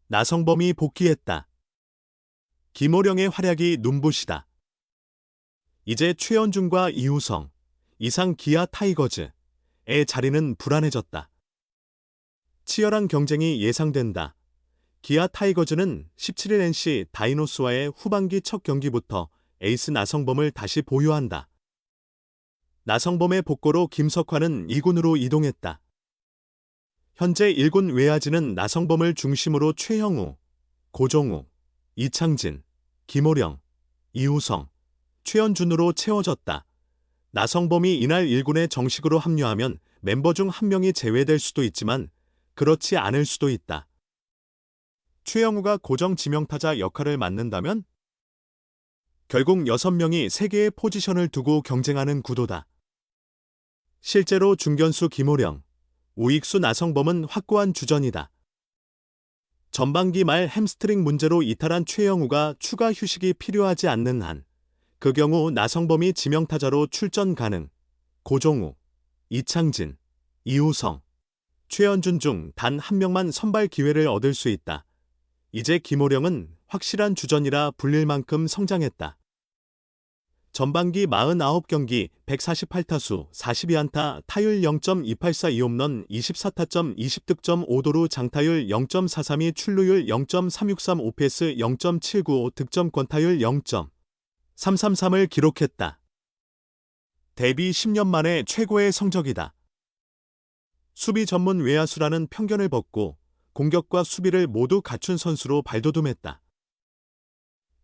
나성범이 복귀했다. 김호령의 활약이 눈부시다. 이제 최연준과 이우성, 이상 기아 타이거즈의 자리는 불안해졌다. 치열한 경쟁이 예상된다. 기아 타이거즈는 17일 NC 다이노스와의 후반기 첫 경기부터 에이스 나성범을 다시 보유한다. 나성범의 복고로 김석환은 2군으로 이동했다. 현재 1군 외야진은 나성범을 중심으로 최형우, 고종욱, 이창진, 김호령, 이우성, 최연준으로 채워졌다. 나성범이 이날 1군에 정식으로 합류하면 멤버 중 한 명이 제외될 수도 있지만 그렇지 않을 수도 있다. 최영우가 고정 지명타자 역할을 맡는다면 결국 6명이 3개의 포지션을 두고 경쟁하는 구도다. 실제로 중견수 김호령, 우익수 나성범은 확고한 주전이다. 전반기 말 햄스트링 문제로 이탈한 최영우가 추가 휴식이 필요하지 않는 한, 그 경우 나성범이 지명타자로 출전 가능. 고종욱, 이창진, 이우성, 최연준 중 단 한 명만 선발 기회를 얻을 수 있다. 이제 김호령은 확실한 주전이라 불릴 만큼 성장했다. 전반기 49경기 148타수 42안타 타율 0.284 2홈런 24타점 20득점 5도루 장타율 0.432 출루율 0.363 오패스 0.795 득점권 타율 0.333을 기록했다. 데뷔 10년 만에 최고의 성적이다. 수비 전문 외야수라는 편견을 벗고 공격과 수비를 모두 갖춘 선수로 발돋움했다.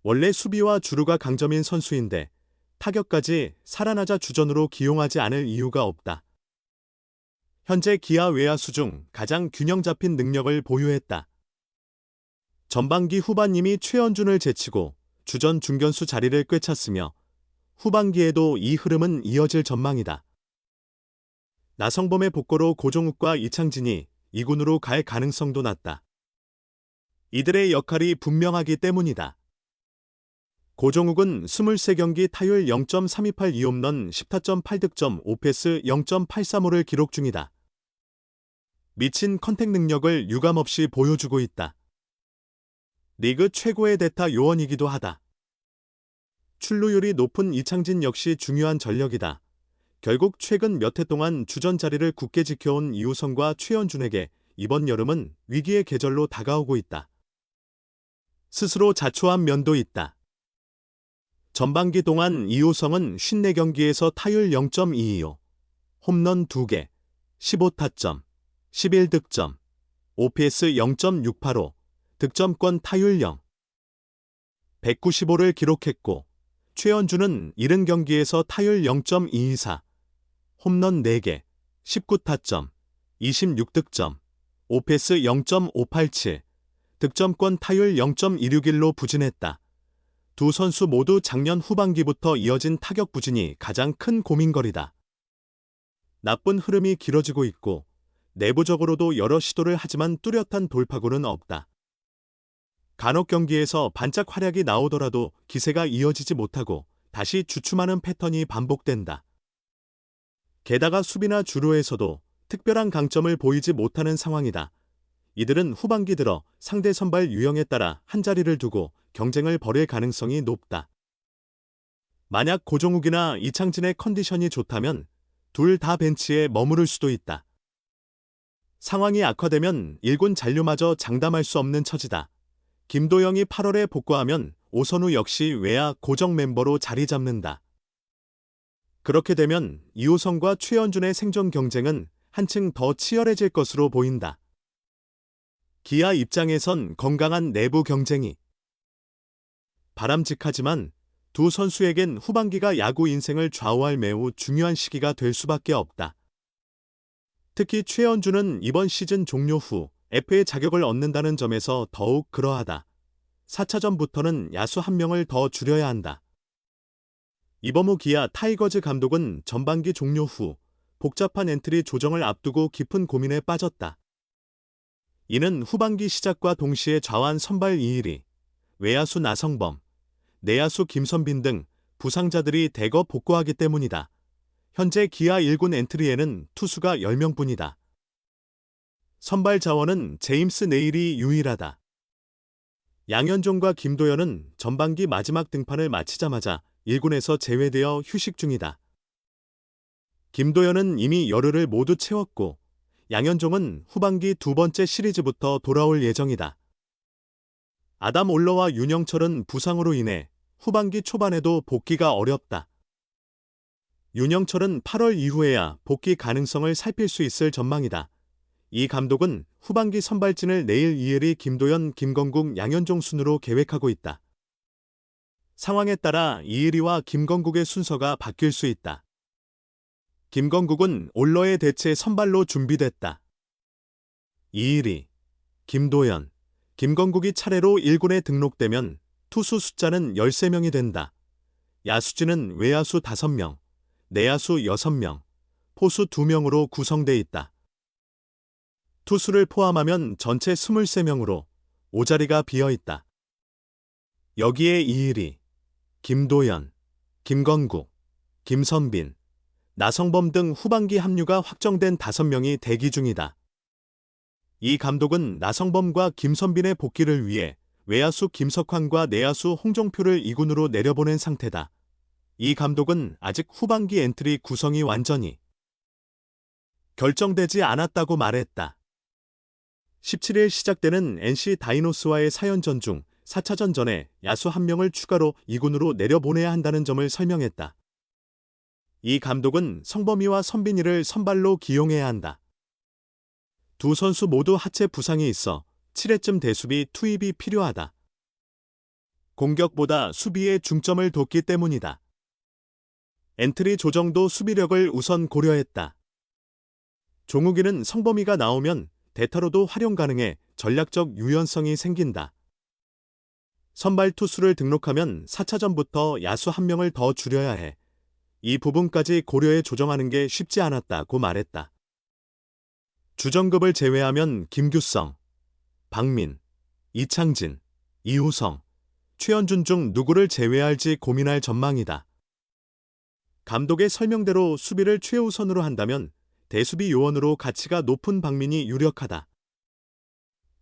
원래 수비와 주루가 강점인 선수인데 타격까지 살아나자 주전으로 기용하지 않을 이유가 없다. 현재 기아 외야수 중 가장 균형 잡힌 능력을 보유했다. 전반기 후반 이미 최연준을 제치고 주전 중견수 자리를 꿰찼으며 후반기에도 이 흐름은 이어질 전망이다. 나성범의 복고로 고종욱과 이창진이 2군으로 갈 가능성도 낮다. 이들의 역할이 분명하기 때문이다. 고종욱은 23경기 타율 0.328 2홈런 10타점 8득점 5패스 0.835를 기록 중이다. 미친 컨택 능력을 유감없이 보여주고 있다. 리그 최고의 대타 요원이기도 하다. 출루율이 높은 이창진 역시 중요한 전력이다. 결국 최근 몇 해 동안 주전 자리를 굳게 지켜온 이우성과 최연준에게 이번 여름은 위기의 계절로 다가오고 있다. 스스로 자초한 면도 있다. 전반기 동안 이우성은 54경기에서 타율 0.225, 홈런 2개, 15타점, 11득점, OPS 0.685, 득점권 타율 0, 195를 기록했고 최연준은 70경기에서 타율 0.224, 홈런 4개, 19타점, 26득점, OPS 0.587, 득점권 타율 0.261로 부진했다. 두 선수 모두 작년 후반기부터 이어진 타격 부진이 가장 큰 고민거리다. 나쁜 흐름이 길어지고 있고 내부적으로도 여러 시도를 하지만 뚜렷한 돌파구는 없다. 간혹 경기에서 반짝 활약이 나오더라도 기세가 이어지지 못하고 다시 주춤하는 패턴이 반복된다. 게다가 수비나 주루에서도 특별한 강점을 보이지 못하는 상황이다. 이들은 후반기 들어 상대 선발 유형에 따라 한 자리를 두고 경쟁을 벌일 가능성이 높다. 만약 고종욱이나 이창진의 컨디션이 좋다면 둘 다 벤치에 머무를 수도 있다. 상황이 악화되면 1군 잔류마저 장담할 수 없는 처지다. 김도영이 8월에 복구하면 오선우 역시 외야 고정 멤버로 자리 잡는다. 그렇게 되면 이우성과 최연준의 생존 경쟁은 한층 더 치열해질 것으로 보인다. 기아 입장에선 건강한 내부 경쟁이 바람직하지만 두 선수에겐 후반기가 야구 인생을 좌우할 매우 중요한 시기가 될 수밖에 없다. 특히 최연준은 이번 시즌 종료 후 FA 자격을 얻는다는 점에서 더욱 그러하다. 4차전부터는 야수 한 명을 더 줄여야 한다. 이범우 기아 타이거즈 감독은 전반기 종료 후 복잡한 엔트리 조정을 앞두고 깊은 고민에 빠졌다. 이는 후반기 시작과 동시에 좌완 선발 이일이, 외야수 나성범, 내야수 김선빈 등 부상자들이 대거 복구하기 때문이다. 현재 기아 1군 엔트리에는 투수가 10명뿐이다. 선발 자원은 제임스 네일이 유일하다. 양현종과 김도연은 전반기 마지막 등판을 마치자마자 1군에서 제외되어 휴식 중이다. 김도연은 이미 열흘을 모두 채웠고 양현종은 후반기 두 번째 시리즈부터 돌아올 예정이다. 아담 올러와 윤영철은 부상으로 인해 후반기 초반에도 복귀가 어렵다. 윤영철은 8월 이후에야 복귀 가능성을 살필 수 있을 전망이다. 이 감독은 후반기 선발진을 내일 이혜리, 김도연, 김건국, 양현종 순으로 계획하고 있다. 상황에 따라 이혜리와 김건국의 순서가 바뀔 수 있다. 김건국은 올러의 대체 선발로 준비됐다. 이혜리, 김도연, 김건국이 차례로 1군에 등록되면 투수 숫자는 13명이 된다. 야수진은 외야수 5명, 내야수 6명, 포수 2명으로 구성돼 있다. 투수를 포함하면 전체 23명으로 5자리가 비어있다. 여기에 이혜리, 김도연, 김건국, 김선빈, 나성범 등 후반기 합류가 확정된 5명이 대기 중이다. 이 감독은 나성범과 김선빈의 복귀를 위해 외야수 김석환과 내야수 홍종표를 2군으로 내려보낸 상태다. 이 감독은 아직 후반기 엔트리 구성이 완전히 결정되지 않았다고 말했다. 17일 시작되는 NC 다이노스와의 4연전 중 4차전 전에 야수 1명을 추가로 2군으로 내려보내야 한다는 점을 설명했다. 이 감독은 성범이와 선빈이를 선발로 기용해야 한다. 두 선수 모두 하체 부상이 있어 7회쯤 대수비 투입이 필요하다. 공격보다 수비에 중점을 뒀기 때문이다. 엔트리 조정도 수비력을 우선 고려했다. 종욱이는 성범이가 나오면 대타로도 활용 가능해 전략적 유연성이 생긴다. 선발 투수를 등록하면 4차전부터 야수 1명을 더 줄여야 해. 이 부분까지 고려해 조정하는 게 쉽지 않았다고 말했다. 주전급을 제외하면 김규성, 박민, 이창진, 이우성, 최현준 중 누구를 제외할지 고민할 전망이다. 감독의 설명대로 수비를 최우선으로 한다면 대수비 요원으로 가치가 높은 박민이 유력하다.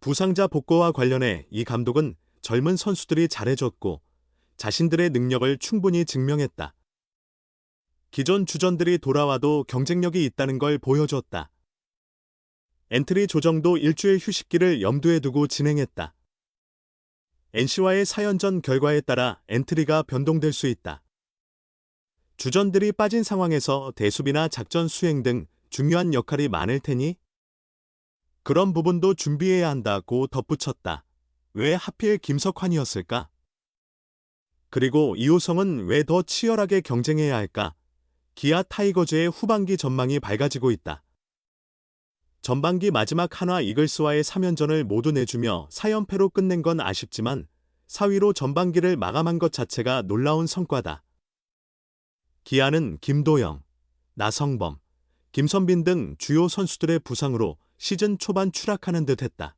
부상자 복구와 관련해 이 감독은 젊은 선수들이 잘해줬고 자신들의 능력을 충분히 증명했다. 기존 주전들이 돌아와도 경쟁력이 있다는 걸 보여줬다. 엔트리 조정도 일주일 휴식기를 염두에 두고 진행했다. NC와의 4연전 결과에 따라 엔트리가 변동될 수 있다. 주전들이 빠진 상황에서 대수비나 작전 수행 등 중요한 역할이 많을 테니 그런 부분도 준비해야 한다고 덧붙였다. 왜 하필 김석환이었을까? 그리고 이호성은 왜 더 치열하게 경쟁해야 할까? 기아 타이거즈의 후반기 전망이 밝아지고 있다. 전반기 마지막 한화 이글스와의 3연전을 모두 내주며 4연패로 끝낸 건 아쉽지만 4위로 전반기를 마감한 것 자체가 놀라운 성과다. 기아는 김도영, 나성범, 김선빈 등 주요 선수들의 부상으로 시즌 초반 추락하는 듯 했다.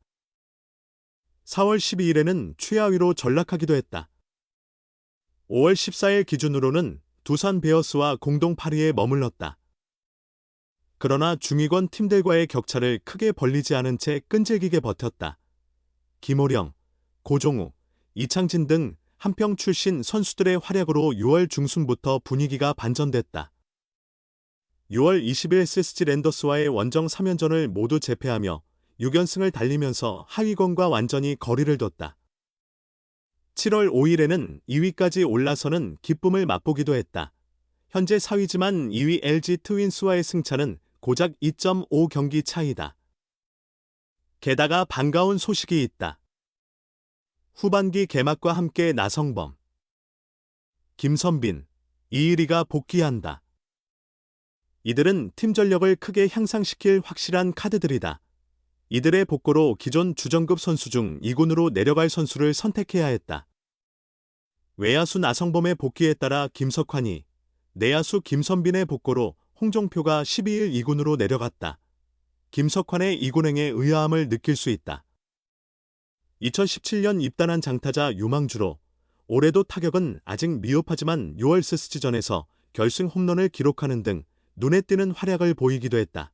4월 12일에는 최하위로 전락하기도 했다. 5월 14일 기준으로는 두산 베어스와 공동 8위에 머물렀다. 그러나 중위권 팀들과의 격차를 크게 벌리지 않은 채 끈질기게 버텼다. 김호령, 고종욱, 이창진 등 한평 출신 선수들의 활약으로 6월 중순부터 분위기가 반전됐다. 6월 20일 SSG 랜더스와의 원정 3연전을 모두 제패하며 6연승을 달리면서 하위권과 완전히 거리를 뒀다. 7월 5일에는 2위까지 올라서는 기쁨을 맛보기도 했다. 현재 4위지만 2위 LG 트윈스와의 승차는 고작 2.5경기 차이다. 게다가 반가운 소식이 있다. 후반기 개막과 함께 나성범, 김선빈, 이의리가 복귀한다. 이들은 팀 전력을 크게 향상시킬 확실한 카드들이다. 이들의 복구로 기존 주전급 선수 중 2군으로 내려갈 선수를 선택해야 했다. 외야수 나성범의 복귀에 따라 김석환이, 내야수 김선빈의 복구로 홍종표가 12일 2군으로 내려갔다. 김석환의 2군행에 의아함을 느낄 수 있다. 2017년 입단한 장타자 유망주로 올해도 타격은 아직 미흡하지만 6월 SSG전에서 결승 홈런을 기록하는 등 눈에 띄는 활약을 보이기도 했다.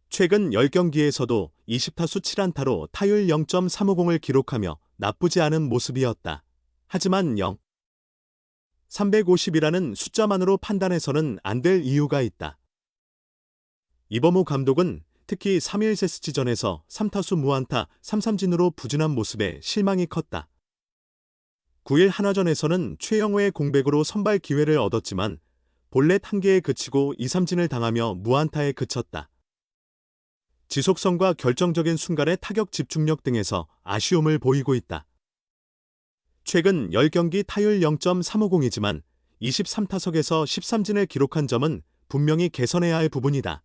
최근 10경기에서도 20타수 7안타로 타율 0.350을 기록하며 나쁘지 않은 모습이었다. 하지만 350이라는 숫자만으로 판단해서는 안 될 이유가 있다. 이범호 감독은 특히 3일 세스지전에서 3타수 무안타 3삼진으로 부진한 모습에 실망이 컸다. 9일 한화전에서는 최영호의 공백으로 선발 기회를 얻었지만 볼넷 1개에 그치고 2삼진을 당하며 무안타에 그쳤다. 지속성과 결정적인 순간의 타격 집중력 등에서 아쉬움을 보이고 있다. 최근 10경기 타율 0.350이지만 23타석에서 13진을 기록한 점은 분명히 개선해야 할 부분이다.